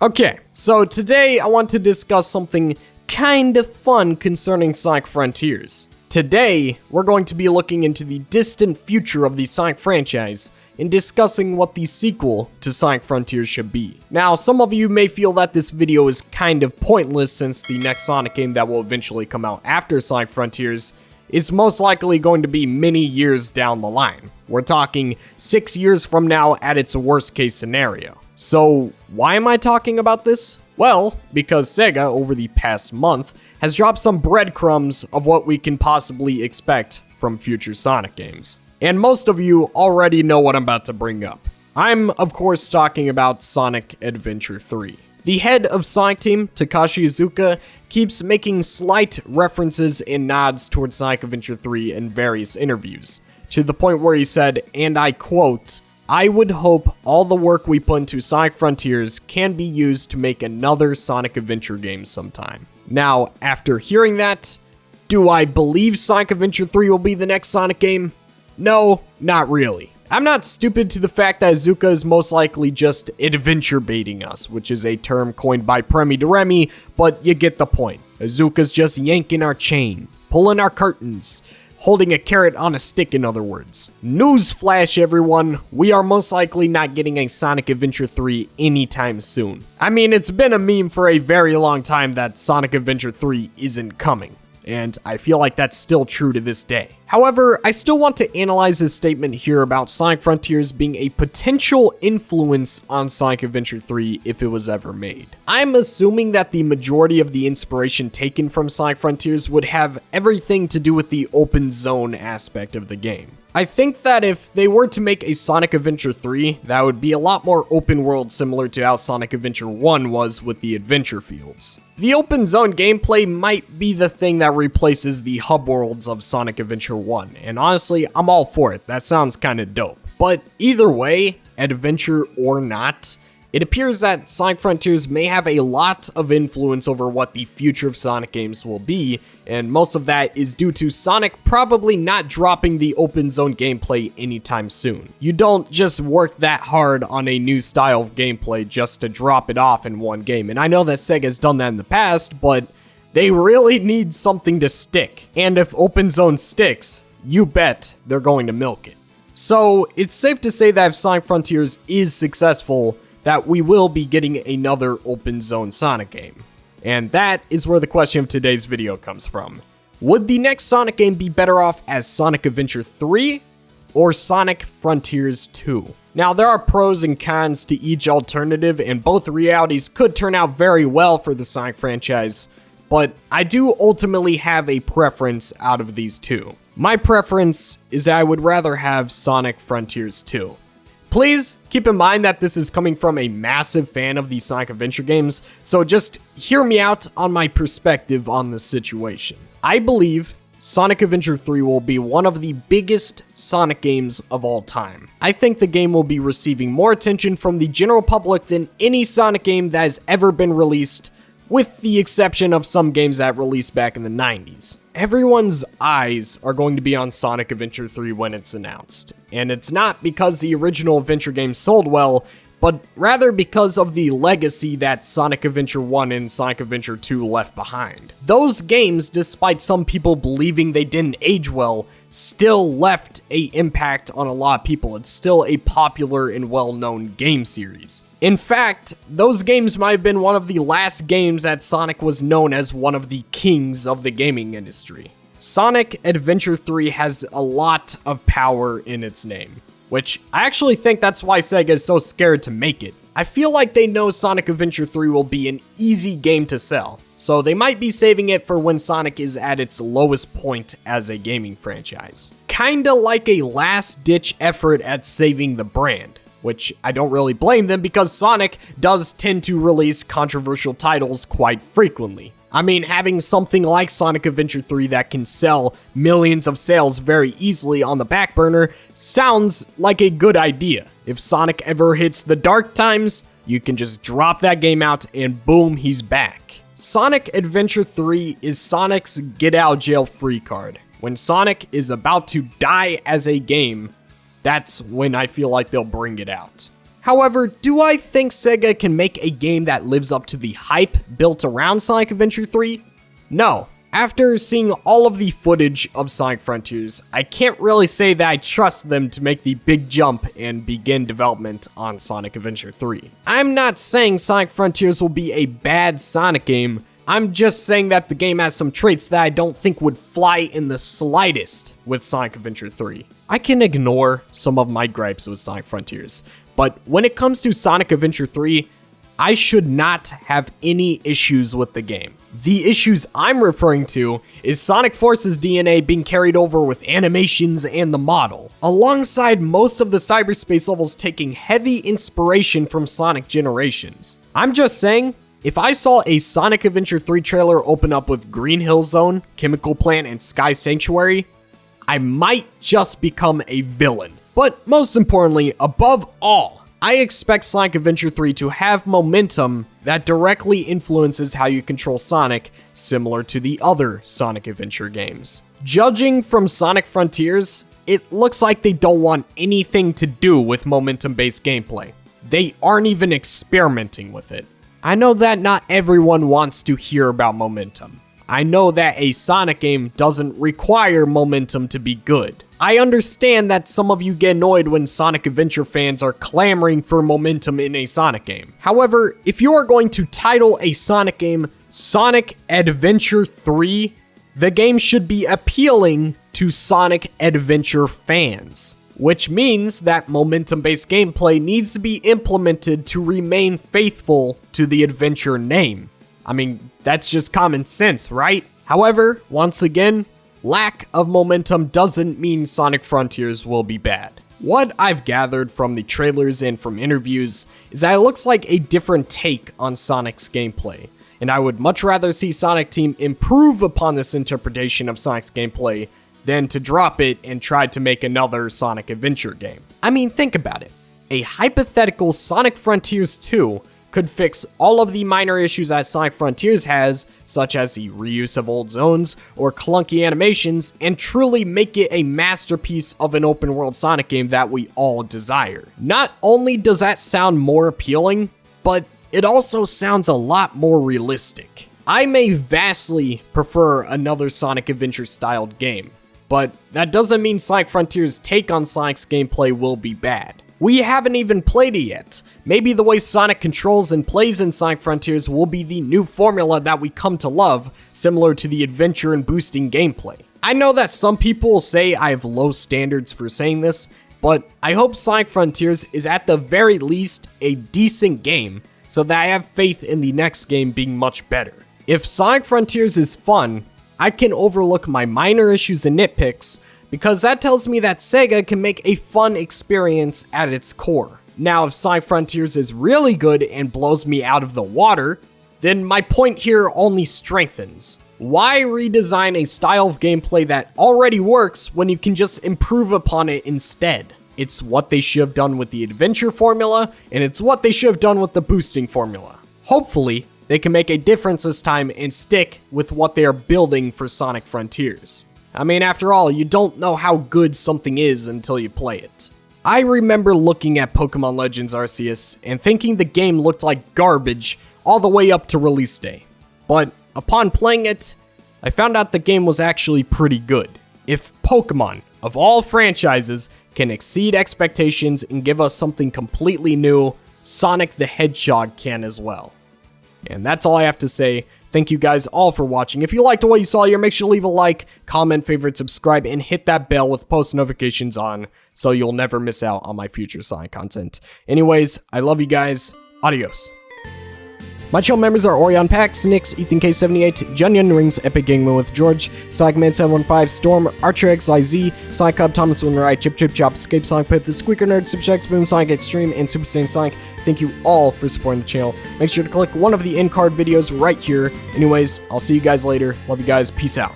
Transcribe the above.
Okay, so today I want to discuss something kind of fun concerning Sonic Frontiers. Today, we're going to be looking into the distant future of the Sonic franchise and discussing what the sequel to Sonic Frontiers should be. Now, some of you may feel that this video is kind of pointless since the next Sonic game that will eventually come out after Sonic Frontiers is most likely going to be many years down the line. We're talking 6 years from now at its worst case scenario. So, why am I talking about this? Well, because Sega, over the past month, has dropped some breadcrumbs of what we can possibly expect from future Sonic games. And most of you already know what I'm about to bring up. I'm, of course, talking about Sonic Adventure 3. The head of Sonic Team, Takashi Iizuka, keeps making slight references and nods towards Sonic Adventure 3 in various interviews, to the point where he said, and I quote, "I would hope all the work we put into Sonic Frontiers can be used to make another Sonic Adventure game sometime." Now, after hearing that, do I believe Sonic Adventure 3 will be the next Sonic game? No, not really. I'm not stupid to the fact that Iizuka is most likely just adventure baiting us, which is a term coined by Premi de Remy, but you get the point. Iizuka's just yanking our chain, pulling our curtains, holding a carrot on a stick, in other words. Newsflash, everyone, we are most likely not getting a Sonic Adventure 3 anytime soon. I mean, it's been a meme for a very long time that Sonic Adventure 3 isn't coming, and I feel like that's still true to this day. However, I still want to analyze his statement here about Sonic Frontiers being a potential influence on Sonic Adventure 3 if it was ever made. I'm assuming that the majority of the inspiration taken from Sonic Frontiers would have everything to do with the open zone aspect of the game. I think that if they were to make a Sonic Adventure 3, that would be a lot more open world, similar to how Sonic Adventure 1 was with the adventure fields. The open zone gameplay might be the thing that replaces the hub worlds of Sonic Adventure 1, and honestly, I'm all for it. That sounds kinda dope. But either way, adventure or not, it appears that Sonic Frontiers may have a lot of influence over what the future of Sonic games will be, and most of that is due to Sonic probably not dropping the open zone gameplay anytime soon. You don't just work that hard on a new style of gameplay just to drop it off in one game, and I know that Sega's done that in the past, but they really need something to stick. And if open zone sticks, you bet they're going to milk it. So it's safe to say that if Sonic Frontiers is successful, that we will be getting another open zone Sonic game. And that is where the question of today's video comes from. Would the next Sonic game be better off as Sonic Adventure 3 or Sonic Frontiers 2? Now, there are pros and cons to each alternative, and both realities could turn out very well for the Sonic franchise, but I do ultimately have a preference out of these two. My preference is that I would rather have Sonic Frontiers 2. Please keep in mind that this is coming from a massive fan of the Sonic Adventure games, so just hear me out on my perspective on this situation. I believe Sonic Adventure 3 will be one of the biggest Sonic games of all time. I think the game will be receiving more attention from the general public than any Sonic game that has ever been released, with the exception of some games that released back in the 90s. Everyone's eyes are going to be on Sonic Adventure 3 when it's announced, and it's not because the original adventure game sold well, but rather because of the legacy that Sonic Adventure 1 and Sonic Adventure 2 left behind. Those games, despite some people believing they didn't age well, still left an impact on a lot of people. It's still a popular and well-known game series. In fact, those games might have been one of the last games that Sonic was known as one of the kings of the gaming industry. Sonic Adventure 3 has a lot of power in its name, which I actually think that's why Sega is so scared to make it. I feel like they know Sonic Adventure 3 will be an easy game to sell, so they might be saving it for when Sonic is at its lowest point as a gaming franchise. Kinda like a last-ditch effort at saving the brand, which I don't really blame them because Sonic does tend to release controversial titles quite frequently. I mean, having something like Sonic Adventure 3 that can sell millions of sales very easily on the back burner sounds like a good idea. If Sonic ever hits the dark times, you can just drop that game out and boom, he's back. Sonic Adventure 3 is Sonic's get out jail free card. When Sonic is about to die as a game, that's when I feel like they'll bring it out. However, do I think Sega can make a game that lives up to the hype built around Sonic Adventure 3? No. After seeing all of the footage of Sonic Frontiers, I can't really say that I trust them to make the big jump and begin development on Sonic Adventure 3. I'm not saying Sonic Frontiers will be a bad Sonic game, I'm just saying that the game has some traits that I don't think would fly in the slightest with Sonic Adventure 3. I can ignore some of my gripes with Sonic Frontiers, but when it comes to Sonic Adventure 3, I should not have any issues with the game. The issues I'm referring to is Sonic Force's DNA being carried over with animations and the model, alongside most of the cyberspace levels taking heavy inspiration from Sonic Generations. I'm just saying, if I saw a Sonic Adventure 3 trailer open up with Green Hill Zone, Chemical Plant, and Sky Sanctuary, I might just become a villain. But most importantly, above all, I expect Sonic Adventure 3 to have momentum that directly influences how you control Sonic, similar to the other Sonic Adventure games. Judging from Sonic Frontiers, it looks like they don't want anything to do with momentum-based gameplay. They aren't even experimenting with it. I know that not everyone wants to hear about momentum. I know that a Sonic game doesn't require momentum to be good. I understand that some of you get annoyed when Sonic Adventure fans are clamoring for momentum in a Sonic game. However, if you are going to title a Sonic game Sonic Adventure 3, the game should be appealing to Sonic Adventure fans, which means that momentum-based gameplay needs to be implemented to remain faithful to the adventure name. I mean, that's just common sense, right? However, once again, lack of momentum doesn't mean Sonic Frontiers will be bad. What I've gathered from the trailers and from interviews is that it looks like a different take on Sonic's gameplay, and I would much rather see Sonic Team improve upon this interpretation of Sonic's gameplay than to drop it and try to make another Sonic Adventure game. I mean, think about it. A hypothetical Sonic Frontiers 2 could fix all of the minor issues that Sonic Frontiers has, such as the reuse of old zones or clunky animations, and truly make it a masterpiece of an open world Sonic game that we all desire. Not only does that sound more appealing, but it also sounds a lot more realistic. I may vastly prefer another Sonic Adventure styled game, but that doesn't mean Sonic Frontiers' take on Sonic's gameplay will be bad. We haven't even played it yet. Maybe the way Sonic controls and plays in Sonic Frontiers will be the new formula that we come to love, similar to the adventure and boosting gameplay. I know that some people will say I have low standards for saying this, but I hope Sonic Frontiers is at the very least a decent game, so that I have faith in the next game being much better. If Sonic Frontiers is fun, I can overlook my minor issues and nitpicks, because that tells me that Sega can make a fun experience at its core. Now, if Sonic Frontiers is really good and blows me out of the water, then my point here only strengthens. Why redesign a style of gameplay that already works when you can just improve upon it instead? It's what they should have done with the adventure formula, and it's what they should have done with the boosting formula. Hopefully, they can make a difference this time and stick with what they are building for Sonic Frontiers. I mean, after all, you don't know how good something is until you play it. I remember looking at Pokemon Legends Arceus and thinking the game looked like garbage all the way up to release day. But upon playing it, I found out the game was actually pretty good. If Pokemon, of all franchises, can exceed expectations and give us something completely new, Sonic the Hedgehog can as well. And that's all I have to say. Thank you guys all for watching. If you liked what you saw here, make sure to leave a like, comment, favorite, subscribe, and hit that bell with post notifications on so you'll never miss out on my future Sonic content. Anyways, I love you guys. Adios. My channel members are Orion Pax, Nix, Ethan K78, Junyon Rings, Epic Gaming with George, Sonic Man 715, Storm, Archer XYZ, Sonic Cub, Thomas Winry, Chip Chip Chop, Escape Sonic Pip, The Squeaker Nerd, Superchex, Boom Sonic Extreme, and Super Saiyan Sonic. Thank you all for supporting the channel. Make sure to click one of the in-card videos right here. Anyways, I'll see you guys later. Love you guys. Peace out.